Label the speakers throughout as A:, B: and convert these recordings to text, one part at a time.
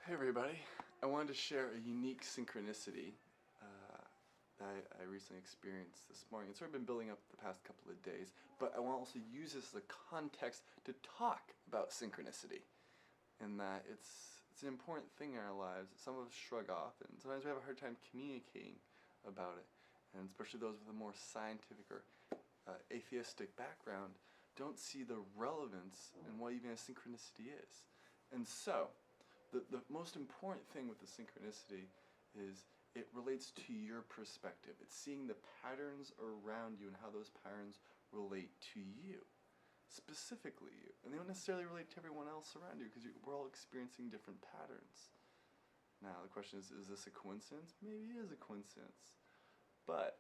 A: Hey everybody, I wanted to share a unique synchronicity that I recently experienced this morning. It's sort of been building up the past couple of days, but I want to also use this as a context to talk about synchronicity, and that it's an important thing in our lives. Some of us shrug off, and sometimes we have a hard time communicating about it, and especially those with a more scientific or atheistic background don't see the relevance in what even a synchronicity is. And so, the most important thing with the synchronicity is it relates to your perspective. It's seeing the patterns around you and how those patterns relate to you, specifically you. And they don't necessarily relate to everyone else around you because we're all experiencing different patterns. Now the question is this a coincidence? Maybe it is a coincidence. But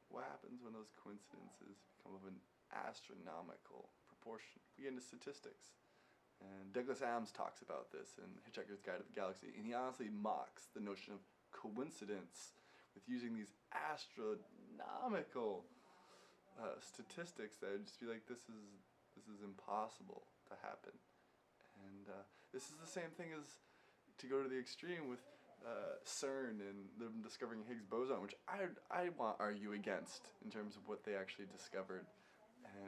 A: what happens when those coincidences become of an astronomical proportion? We get into statistics. And Douglas Adams talks about this in Hitchhiker's Guide to the Galaxy, and he honestly mocks the notion of coincidence with using these astronomical statistics that would just be like, this is impossible to happen. And this is the same thing as, to go to the extreme with CERN and them discovering Higgs boson, which I want to argue against in terms of what they actually discovered.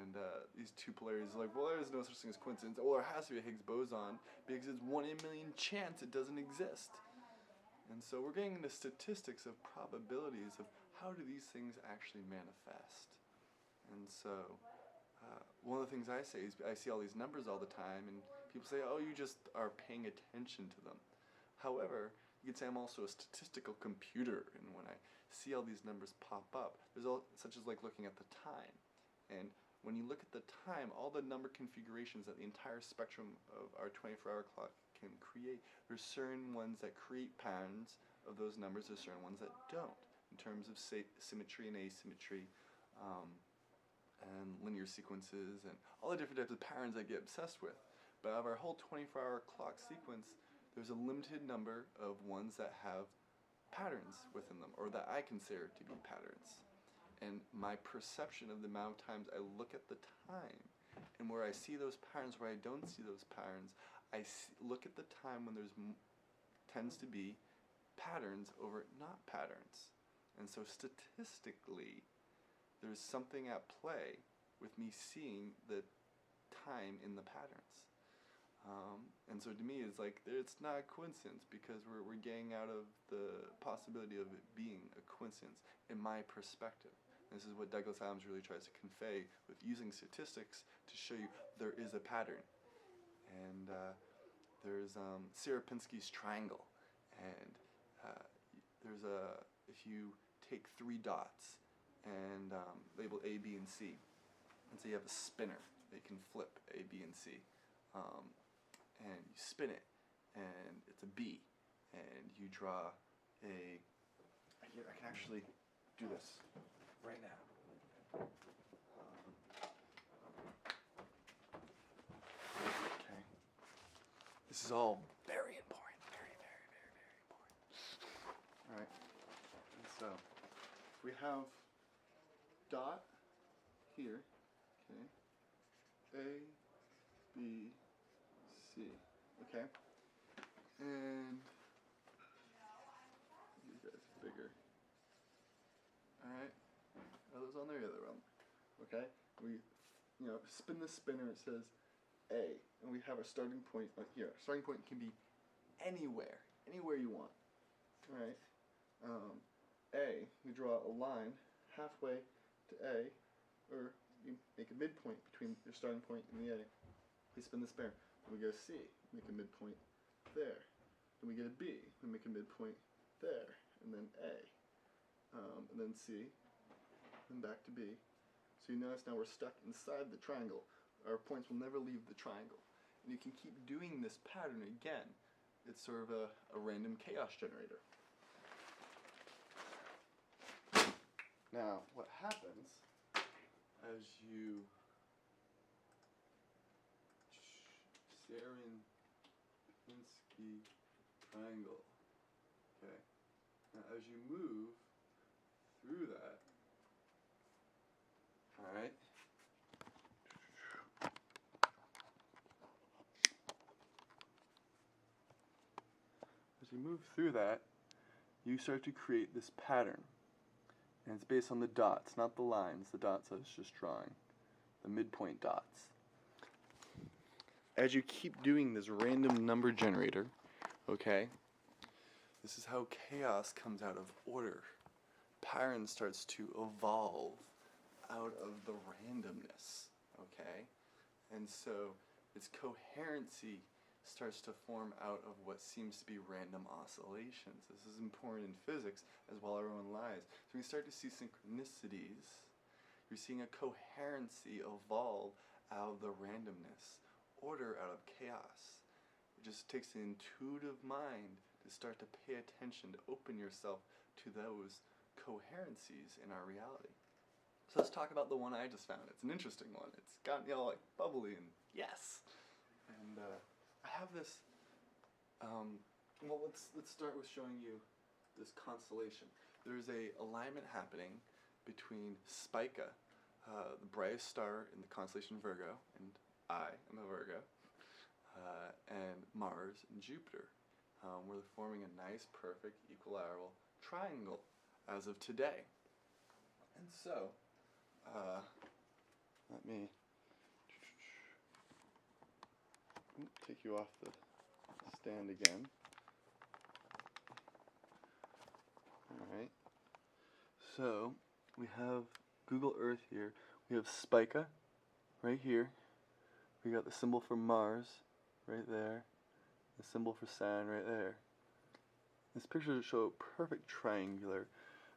A: And these two polarities are like, well, there's no such thing as coincidence. Well, there has to be a Higgs boson because it's 1 in a million chance it doesn't exist. And so we're getting into statistics of probabilities of how do these things actually manifest. And so one of the things I say is I see all these numbers all the time, and people say, oh, you just are paying attention to them. However, you could say I'm also a statistical computer, and when I see all these numbers pop up, there's all such as like looking at the time. And when you look at the time, all the number configurations that the entire spectrum of our 24-hour clock can create, there's certain ones that create patterns of those numbers, there's certain ones that don't, in terms of symmetry and asymmetry, and linear sequences, and all the different types of patterns I get obsessed with. But out of our whole 24-hour clock sequence, there's a limited number of ones that have patterns within them, or that I consider to be patterns. And my perception of the amount of times I look at the time, and where I see those patterns, where I don't see those patterns, look at the time when there's tends to be patterns over not patterns. And so statistically, there's something at play with me seeing the time in the patterns. And so to me, it's like, it's not a coincidence, because we're getting out of the possibility of it being a coincidence in my perspective. This is what Douglas Adams really tries to convey with using statistics to show you there is a pattern. And there's Sierpinski's triangle, and if you take 3 dots and label A, B, and C, and so you have a spinner that can flip A, B, and C, and you spin it, and it's a B, and you draw a, I can actually do this right now. Okay. This is all very important, very, very, very, very important. Alright, and so, if we have dot here, okay, A, B, C, okay, and these guys are bigger. Alright, are those on there? Yeah, they're on there. Okay, we spin the spinner, it says A, and we have our starting point here. Our starting point can be anywhere you want. Alright, A, we draw a line halfway to A, or you make a midpoint between your starting point and the A. We spin the spinner. Then we go C, make a midpoint there. Then we get a B, we make a midpoint there, and then A, and then C, then back to B. So you notice now we're stuck inside the triangle. Our points will never leave the triangle. And you can keep doing this pattern again. It's sort of a random chaos generator. Now, what happens as you Sierpinski triangle, okay, now as you move through that, alright, as you move through that, you start to create this pattern. And it's based on the dots, not the lines. The dots I was just drawing. The midpoint dots. As you keep doing this random number generator, okay, this is how chaos comes out of order. Pattern starts to evolve out of the randomness, okay? And so its coherency starts to form out of what seems to be random oscillations. This is important in physics as well as our own lives. So when you start to see synchronicities, you're seeing a coherency evolve out of the randomness, order out of chaos. It just takes an intuitive mind to start to pay attention, to open yourself to those coherencies in our reality. So let's talk about the one I just found. It's an interesting one. It's got me all like bubbly and yes. And I have this. Well, let's start with showing you this constellation. There's a alignment happening between Spica, the brightest star in the constellation Virgo, and I am a Virgo, and Mars and Jupiter. We're forming a nice, perfect, equilateral triangle as of today. And so, let me take you off the stand again. Alright. So, we have Google Earth here. We have Spica right here. We got the symbol for Mars right there. The symbol for Saturn right there. This picture shows a perfect triangular.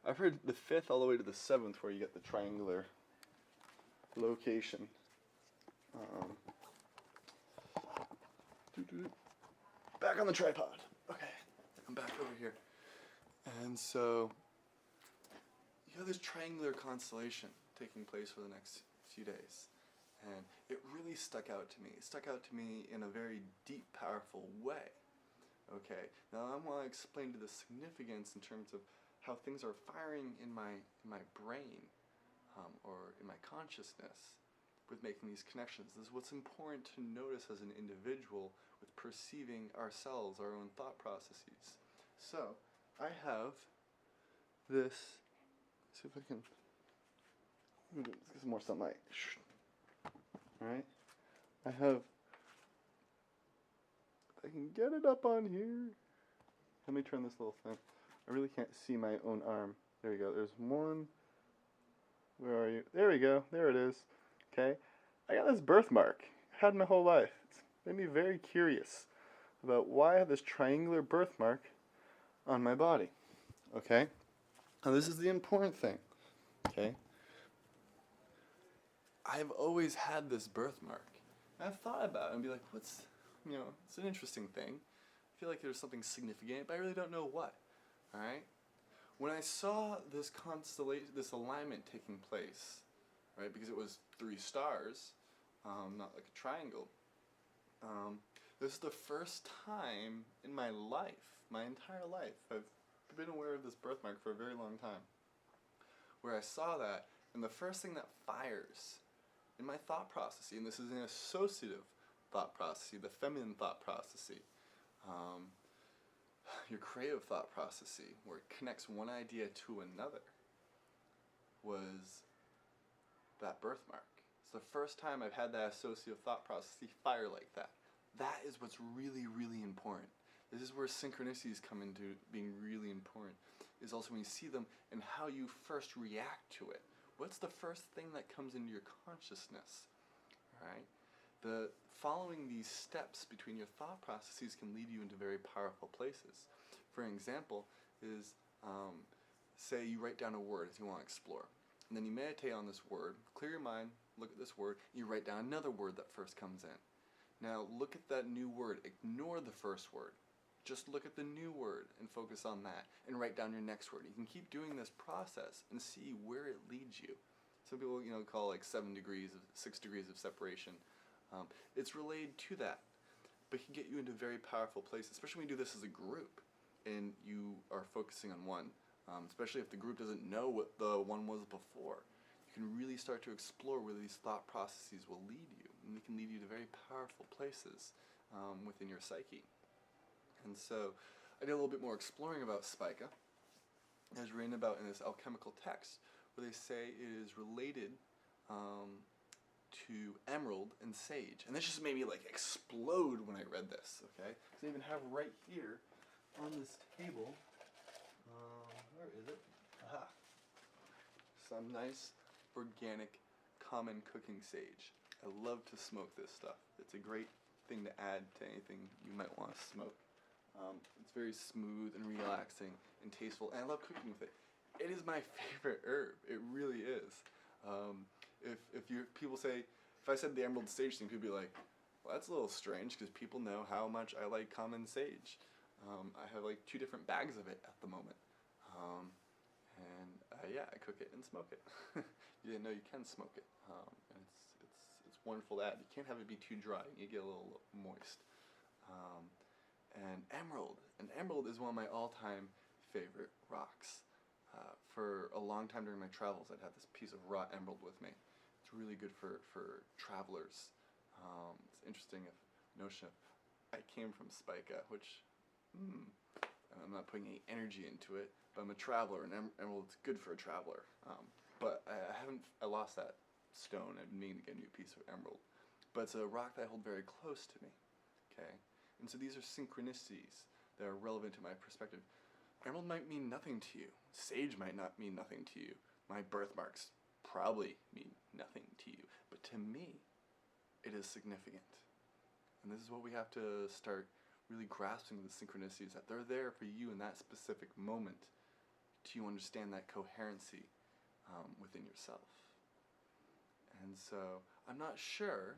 A: I've heard the 5th all the way to the 7th where you get the triangular location. Back on the tripod. Okay, I'm back over here. And so, you have this triangular constellation taking place for the next few days. And it really stuck out to me. It stuck out to me in a very deep, powerful way. Okay, now I want to explain to the significance in terms of how things are firing in my brain or in my consciousness with making these connections. This is what's important to notice as an individual with perceiving ourselves, our own thought processes. So, I have this, let's see if I can, let's get some more sunlight. Alright, I have, I can get it up on here. Let me turn this little thing. I really can't see my own arm. There we go. There's one. Where are you? There we go. There it is. Okay. I got this birthmark. I had my whole life. It's made me very curious about why I have this triangular birthmark on my body. Okay. Now this is the important thing. Okay. I've always had this birthmark. And I've thought about it and be like, what's, it's an interesting thing. I feel like there's something significant, but I really don't know what. Alright? When I saw this constellation, this alignment taking place, right, because it was 3 stars, not like a triangle, this is the first time in my life, my entire life, I've been aware of this birthmark for a very long time, where I saw that, and the first thing that fires in my thought process, and this is an associative thought process, the feminine thought process, your creative thought process, where it connects one idea to another, was that birthmark. It's the first time I've had that associative thought process fire like that. That is what's really, really important. This is where synchronicities come into being really important, is also when you see them and how you first react to it. What's the first thing that comes into your consciousness? Right? Following these steps between your thought processes can lead you into very powerful places. For an example is, say you write down a word as you want to explore. And then you meditate on this word, clear your mind, look at this word, you write down another word that first comes in. Now look at that new word, ignore the first word. Just look at the new word and focus on that, and write down your next word. You can keep doing this process and see where it leads you. Some people, call like 6 degrees of separation. It's related to that, but it can get you into very powerful places, especially when you do this as a group and you are focusing on one, especially if the group doesn't know what the one was before. You can really start to explore where these thought processes will lead you, and they can lead you to very powerful places within your psyche. And so I did a little bit more exploring about spica. It was written about in this alchemical text where they say it is related to emerald and sage. And this just made me like explode when I read this, okay? Because I even have right here on this table, where is it? Aha. Some nice organic common cooking sage. I love to smoke this stuff. It's a great thing to add to anything you might want to smoke. It's very smooth and relaxing and tasteful, and I love cooking with it. It is my favorite herb. It really is. If I said the emerald sage thing, people would be like, well, that's a little strange because people know how much I like common sage. I have like 2 different bags of it at the moment. Yeah, I cook it and smoke it. You didn't know you can smoke it. And it's wonderful to add. You can't have it be too dry. You get a little moist. And emerald is one of my all-time favorite rocks. For a long time during my travels, I'd have this piece of raw emerald with me. It's really good for travelers. It's interesting if notion of I came from spica, which I'm not putting any energy into it, but I'm a traveler, and emerald's good for a traveler. But I lost that stone. I've been meaning to get a new piece of emerald. But it's a rock that I hold very close to me. Okay? And so these are synchronicities that are relevant to my perspective. Emerald might mean nothing to you. Sage might not mean nothing to you. My birthmarks probably mean nothing to you. But to me, it is significant. And this is what we have to start really grasping, the synchronicities, that they're there for you in that specific moment to understand that coherency within yourself. And so I'm not sure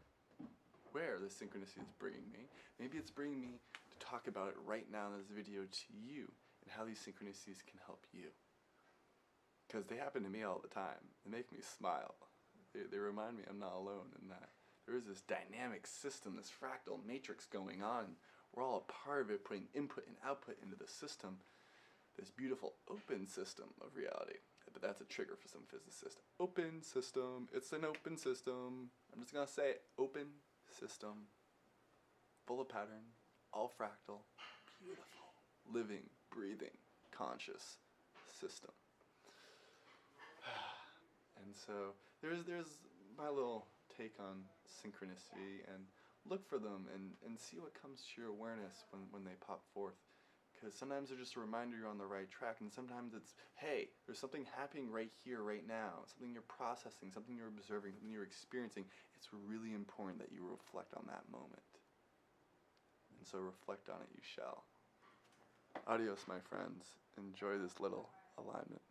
A: where the synchronicity is bringing me. Maybe it's bringing me to talk about it right now in this video to you and how these synchronicities can help you. Because they happen to me all the time. They make me smile. They remind me I'm not alone in that. There is this dynamic system, this fractal matrix going on. We're all a part of it, putting input and output into the system. This beautiful open system of reality. But that's a trigger for some physicists. Open system. It's an open system. I'm just going to say it. Open system. Full of pattern. All fractal. Beautiful. Living, breathing, conscious system. And so there's my little take on synchronicity, and look for them and see what comes to your awareness when they pop forth. Because sometimes they're just a reminder you're on the right track, and sometimes it's, hey, there's something happening right here, right now, something you're processing, something you're observing, something you're experiencing. It's really important that you reflect on that moment. And so reflect on it you shall. Adios, my friends. Enjoy this little alignment.